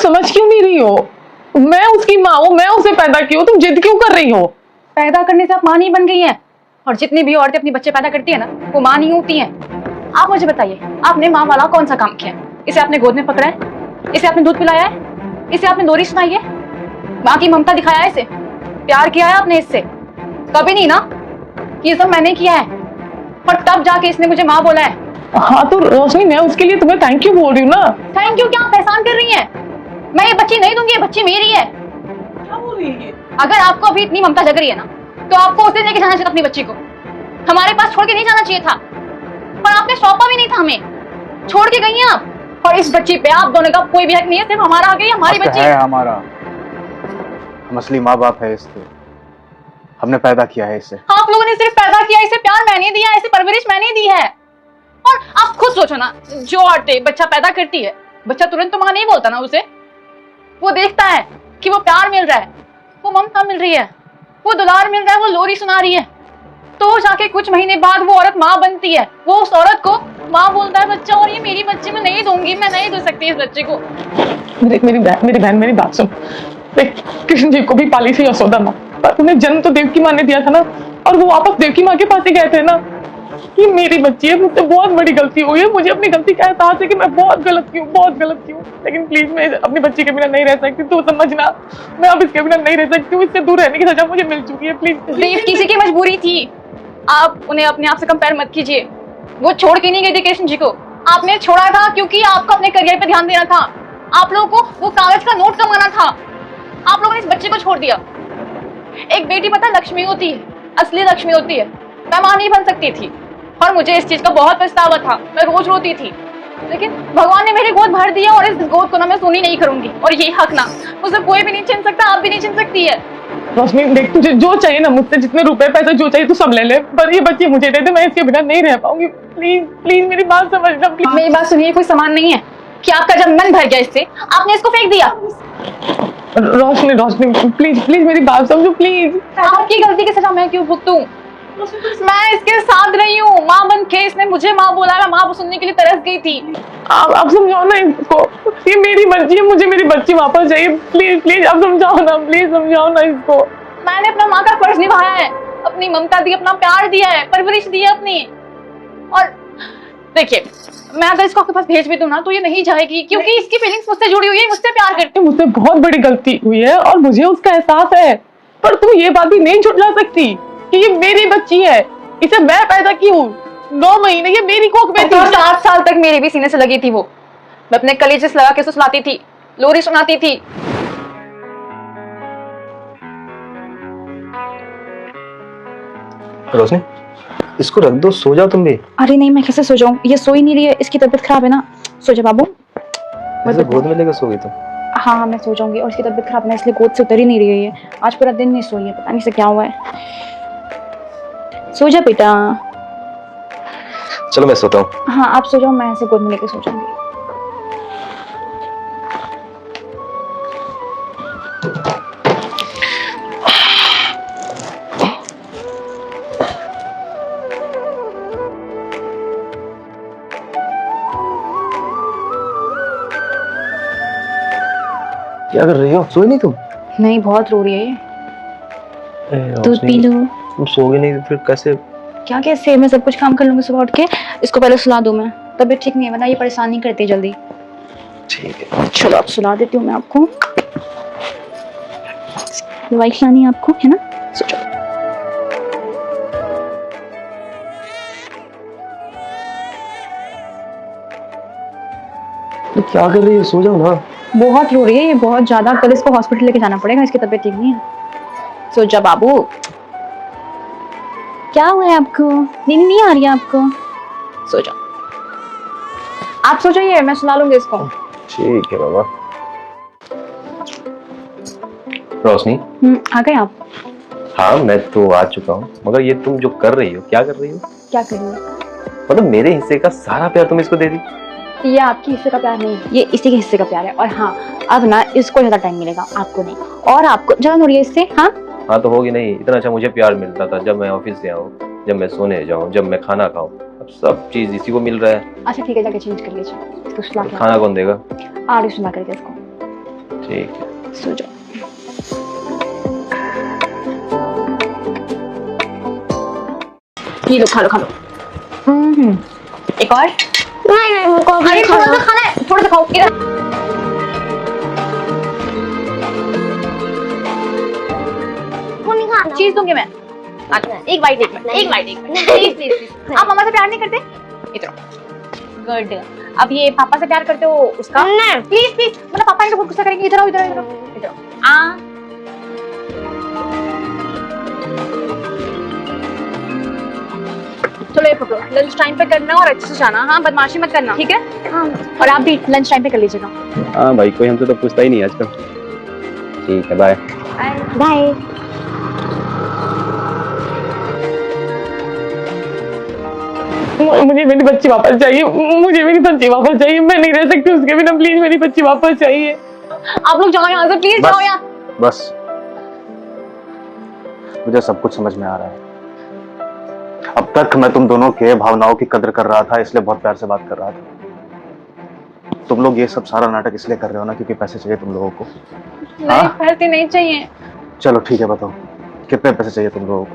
समझ क्यों नहीं रही हो? मैं उसकी माँ हूँ, मैं उसे पैदा की हूँ, तुम जिद क्यों कर रही हो? पैदा करने से आप माँ नहीं बन गई हैं। और जितनी भी औरतें अपनी बच्चे पैदा करती है ना, वो माँ नहीं होती हैं। आप मुझे बताइए, आपने माँ वाला कौन सा काम किया? इसे आपने गोद में पकड़ा है? इसे आपने दूध पिलाया है? इसे आपने लोरी सुनाई है? माँ की ममता दिखाया है? इसे प्यार किया है आपने इससे? कभी नहीं ना। ये सब मैंने किया है, और तब जाके इसने मुझे माँ बोला है। हाँ तो रोशनी, मैं उसके लिए तुम्हें थैंक यू बोल रही हूँ ना। थैंक यू क्या? आप एहसान कर रही हैं? मैं ये बच्ची नहीं दूंगी, ये बच्ची मेरी है। क्या बोल रही है? अगर आपको अभी इतनी ममता जग रही है ना, तो आपको उसे लेके जाना चाहिए अपनी बच्ची को। हमारे पास छोड़ के नहीं जाना चाहिए था, पर आपने सौंपा भी नहीं था हमें। छोड़ के गई हैं आप, और इस बच्ची पे आप दोनों का कोई भी हक नहीं है। सिर्फ हमारा हक है, हमारी बच्ची है हमारा। हम असली माँ बाप है इसके, हमने पैदा किया है इसे। आप लोगों ने सिर्फ पैदा किया, इसे प्यार मैंने दिया, इसे परवरिश मैंने दी है। और आप खुद सोचो ना, जो औरतें बच्चा पैदा करती है, बच्चा तुरंत तो माँ नहीं बोलता ना उसे। वो देखता है कि वो प्यार मिल रहा है, वो ममता मिल रही है, वो दुलार मिल रहा है, वो लोरी सुना रही है। तो जाके कुछ महीने बाद वो औरत माँ बनती है। वो उस औरत को माँ बोलता है बच्चा, और ये मेरी बच्ची मैं नहीं दूंगी, मैं नहीं दे सकती इस बच्चे को। मेरी बहन मेरी बात सुन। देख, कृष्ण जी को भी पाली थी यशोदा माँ, पर उन्हें जन्म तो देवकी माँ ने दिया था ना, और वो वापस देवकी माँ के पास ही गए थे ना। ये मेरी बच्ची है, मुझसे बहुत बड़ी गलती हुई है। मुझे अपनी गलती का एहसास है कि मैं बहुत गलत की हूँ, बहुत गलत की हूँ। लेकिन प्लीज, मैं अपनी बच्ची के बिना नहीं रह सकती, तू समझना। मैं अब इसके बिना नहीं रह सकती हूँ। इससे दूर रहने की सजा मुझे मिल चुकी है। प्लीज। देव किसी की मजबूरी थी, आप उन्हें अपने आप से कंपेयर मत कीजिए। वो छोड़ के नहीं गई थी कृष्ण जी को, आपने छोड़ा था क्योंकि आपको अपने करियर पे ध्यान देना था। आप लोगों को वो कागज का नोट कमाना था। आप लोगों ने इस बच्चे को छोड़ दिया। एक बेटी पता लक्ष्मी होती है, असली लक्ष्मी होती है। मैं माँ नहीं बन सकती थी, और मुझे इस चीज का बहुत पछतावा था। मैं रोज रोती थी, लेकिन भगवान ने मेरी गोद भर दिया, और इस गोद को ना मैं सुनी नहीं करूंगी। और ये हक ना मुझसे कोई भी नहीं छीन सकता, आप भी नहीं छीन सकती है। रोशनी देख, तुझे जो चाहिए ना, मुझसे जितने रुपए पैसे जो चाहिए तू सब ले ले, पर ये बच्ची मुझे दे दे। मैं इसके बिना नहीं रह पाऊंगी। प्लीज प्लीज मेरी बात समझना। प्लीज मेरी बात सुनिए, कोई सामान नहीं है कि आपका जब मन भर गया इससे आपने इसको फेंक दिया। रोशनी प्लीज प्लीज मेरी बात समझो प्लीज। आपकी गलती की सजा मैं क्यों भुगतूं? मैं इसके साथ रही हूँ माँ बन के। इसने मुझे माँ बोला, मैं माँ सुनने के लिए तरस गई थी। आप समझाओ ना इसको, ये मेरी मर्जी है, मुझे मेरी बच्ची वापस चाहिए। प्लीज प्लीज आप समझाओ ना, प्लीज समझाओ ना इसको। मैंने अपना माँ का फर्ज निभाया है, अपनी ममता दी, अपना प्यार दिया है, परवरिश दी है अपनी। और देखिए, मैं अगर इसको आपके पास भेज भी दूं ना, तो ये नहीं जाएगी, क्योंकि इसकी फीलिंग्स मुझसे जुड़ी हुई है, मुझसे प्यार करती है। मुझसे बहुत बड़ी गलती हुई है और मुझे उसका एहसास है, पर तुम ये बात भी नहीं झुठला सकती कि ये मेरी बच्ची है, इसे मैं पैदा की हूँ। 9 महीने ये मेरी कोख में थी। 7 साल तक मेरे भी सीने से लगी थी वो। मैं अपने कलेजे से लगा के सुलाती थी, लोरी सुनाती थी। रोशनी, इसको रख दो, सो जाओ तुम भी। अरे नहीं, मैं कैसे सो जाऊं? ये सो ही नहीं रही है, इसकी तबीयत खराब है ना। सो जा बाबू। ऐसे गोद में लेकर सोगी तुम? हाँ, मैं सो जाऊंगी, और इसकी तबीयत खराब है ना, इसलिए गोद से उतर ही नहीं रही है ये। आज पूरा दिन नहीं सोई है, पता नहीं से क्या हुआ है। सो जा बेटा। चलो मैं सोता हूँ। हाँ आप सो जाओ, मैं ऐसे गोद में लेके सो जाऊंगी। क्या कर रही हो? सोई नहीं तुम? नहीं, बहुत रो रही है ये। दूध पी लो। तुम सोगे नहीं तो फिर कैसे? क्या कैसे? मैं सब कुछ काम कर लूंगी सुबह उठ के। इसको पहले सुला दूं मैं, तबीयत ठीक नहीं है, वरना ये परेशान नहीं करती जल्दी। ठीक है, चलो आप सुला देती हूँ मैं आपको। दवाई खिलानी है आपको, है ना? सो जाओ। तो क्या कर रही है? सो जाओ ना। बहुत रो रही है ये, बहुत ज्यादा। कल इसको हॉस्पिटल लेके जाना पड़ेगा, इसकी तबीयत ठीक नहीं है। सो जा बाबू। क्या हुआ है आपको? नींद नहीं आ रही है आपको? सो जाओ, आप सो जाइए, मैं सुला लूंगी इसको। ठीक है बाबा। रोशनी, आ गए आप? हाँ मैं तो आ चुका हूँ, मगर ये तुम जो कर रही हो, क्या कर रही हो? क्या कर रही हो? मतलब मेरे हिस्से का सारा प्यार तुम इसको दे दी? ये आपके हिस्से का प्यार नहीं, ये इसी के हिस्से का प्यार है। और हाँ, अब ना इसको ज्यादा टाइम मिलेगा, आपको नहीं। और आपको जलन हो रही है इससे? हाँ तो होगी नहीं। इतना अच्छा मुझे प्यार मिलता था जब मैं ऑफिस से आऊँ, जब मैं सोने जाऊँ, जब मैं खाना खाऊँ। अब सब चीज इसी को मिल रहा है। अच्छा ठीक है, जाके चेंज कर लीजिए। इसको सुला के खाना कौन देगा? आ रही सुला करके इसको। ठीक है। सो जाओ। ये लो, खा लो खा लो। एक और? नहीं मुझको अरे थोड़ा सा खाना है, थोड़ा सा खाओ। इधर वो नहीं खाना। चीज दूंगी मैं। एक बाइट एक बाइट एक बाइट प्लीज प्लीज प्लीज। आप मम्मा से प्यार नहीं करते? इधर गुड। अब ये पापा से प्यार करते हो उसका? नहीं। प्लीज प्लीज, मतलब पापा ने तो बहुत गुस्सा करेंगे। इधर आओ इधर आओ इधर आओ इधर आओ। चलो ये पकड़ो, लंच टाइम पे करना और अच्छे से जाना। हाँ, बदमाशी मत करना, ठीक है? हाँ। और आप भी लंच टाइम पे कर लीजिएगा। हाँ भाई, कोई हमसे तो पूछता ही नहीं आजकल। ठीक है, बाय बाय। मुझे मेरी बच्ची वापस चाहिए, मुझे मेरी बच्ची वापस चाहिए। मैं नहीं रह सकती उसके बिना, प्लीज मेरी बच्ची वापस चाहिए। आप लोग जाओ यहाँ से, प्लीज जाओ यहाँ। बस, मुझे सब कुछ समझ में आ रहा है। अब तक मैं तुम दोनों के भावनाओं की कदर कर रहा था, इसलिए बहुत प्यार से बात कर रहा था। तुम लोग ये सब सारा नाटक इसलिए कर रहे हो ना क्योंकि पैसे चाहिए तुम लोगों को। नहीं, पैसे नहीं चाहिए। चलो ठीक है, बताओ कितने पैसे चाहिए तुम लोगों को?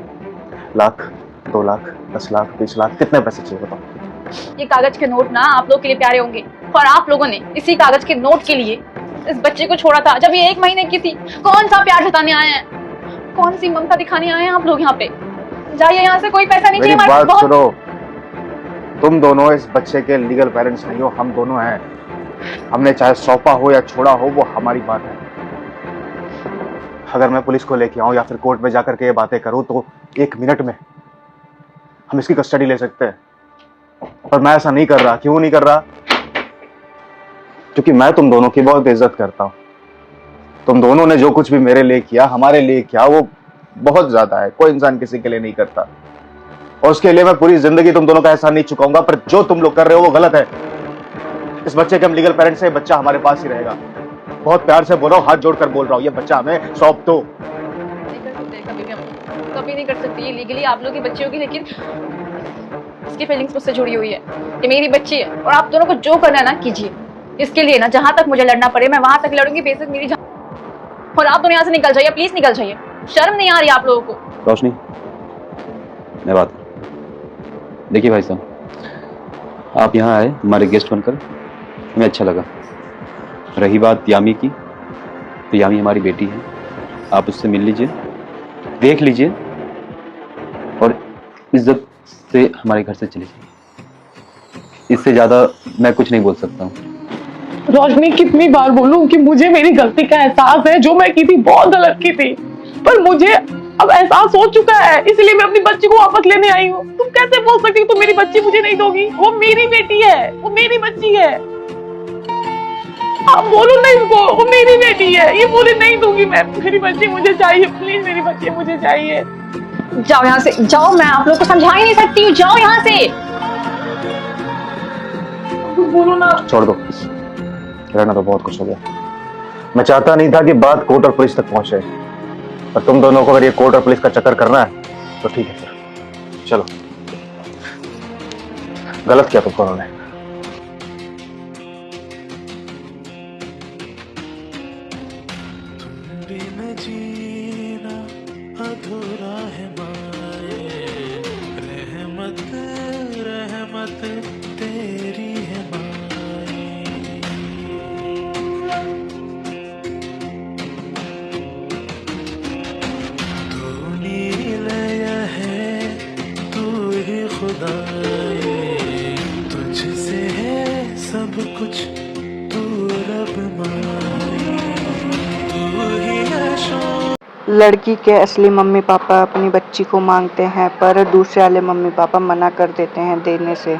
लाख, 2 लाख, 10 लाख, 20 लाख, कितने पैसे चाहिए बताओ? ये कागज के नोट ना आप लोग के लिए प्यारे होंगे, और आप लोगों ने इसी कागज के नोट के लिए इस बच्चे को छोड़ा था जब ये 1 महीने की थी। कौन सा प्यार जताने आए हैं, कौन सी ममता दिखाने आए हैं आप लोग यहाँ पे? जाइए यहाँ से, कोई पैसा नहीं चाहिए मेरी हमारे बात पास। सुनो, तुम दोनों इस बच्चे के लीगल पेरेंट्स नहीं हो, हम दोनों हैं। हमने चाहे सौंपा हो या छोड़ा हो, वो हमारी बात है। अगर मैं पुलिस को लेके आऊं या फिर कोर्ट में जाकर के ये बातें करूं तो 1 मिनट में हम इसकी कस्टडी ले सकते हैं, पर मैं ऐसा नहीं कर रहा। क्यों नहीं कर रहा? क्योंकि मैं तुम दोनों की बहुत इज्जत करता हूं। तुम दोनों ने जो कुछ भी मेरे लिए किया, हमारे लिए किया, वो बहुत ज्यादा है। कोई इंसान किसी के लिए नहीं करता, और उसके लिए मैं पूरी जिंदगी तुम दोनों का एहसान नहीं चुकाऊंगा। पर जो तुम लोग कर रहे हो वो गलत है। इस बच्चे के हम लीगल पेरेंट्स हैं, बच्चा हमारे पास ही रहेगा। बहुत प्यार से बोल रहा हूँ, हाथ जोड़कर बोल रहा हूँ, ये बच्चा हमें सौंप दो। नहीं कर सकते कभी भी, हम कभी नहीं कर सकते ये लीगली आप लोग की बच्ची होगी, लेकिन इसकी फीलिंग्स मुझसे जुड़ी हुई है। ये मेरी बच्ची है, और आप दोनों को जो करना है ना कीजिए। इसके लिए ना जहां तक मुझे लड़ना पड़े मैं वहां तक लड़ूंगी, बेशक मेरी जान। और आप दोनों यहाँ से निकल जाइए, प्लीज निकल जाइए। शर्म नहीं आ रही आप लोगों को? रोशनी, मैं बात, देखिए भाई साहब, आप यहाँ आए हमारे गेस्ट बनकर, हमें अच्छा लगा। रही बात यामी की, तो यामी हमारी बेटी है, आप उससे मिल लीजिए, देख लीजिए, और इज्जत से हमारे घर से चले जाइए। इससे ज्यादा मैं कुछ नहीं बोल सकता हूँ। रोशनी, कितनी बार बोलूं कि मुझे मेरी गलती का एहसास है, जो मैं की थी बहुत गलत की थी, पर मुझे अब एहसास हो चुका है, इसलिए मैं अपनी बच्ची को वापस लेने आई हूँ। तुम कैसे बोल सकती हो तुम मेरी बच्ची मुझे नहीं दोगी? वो मेरी बेटी है, वो मेरी बच्ची है। आप बोलो नहीं उसको, वो मेरी बेटी है, ये बोले नहीं दूंगी मैं। मेरी बच्ची मुझे चाहिए, प्लीज मेरी बच्ची मुझे चाहिए। जाओ यहाँ से, जाओ। मैं आप लोग को समझा ही नहीं सकती हूँ, जाओ यहाँ से। बोलो ना। छोड़ दो, रहना तो बहुत कुछ हो गया। मैं चाहता नहीं था कि बात कोर्ट और पुलिस तक पहुंचे, पर तुम दोनों को अगर ये कोर्ट और पुलिस का चक्कर करना है तो ठीक है, फिर चलो। गलत किया तुम दोनों ने। जीना अधूरा है माए, रहमत रहमत तेरी है माए। तू नीलय है, तू ही खुदाए, तुझसे है सब कुछ, तू रब माए, तू ही है शो। लड़की के असली मम्मी पापा अपनी बच्ची को मांगते हैं, पर दूसरे वाले मम्मी पापा मना कर देते हैं देने से।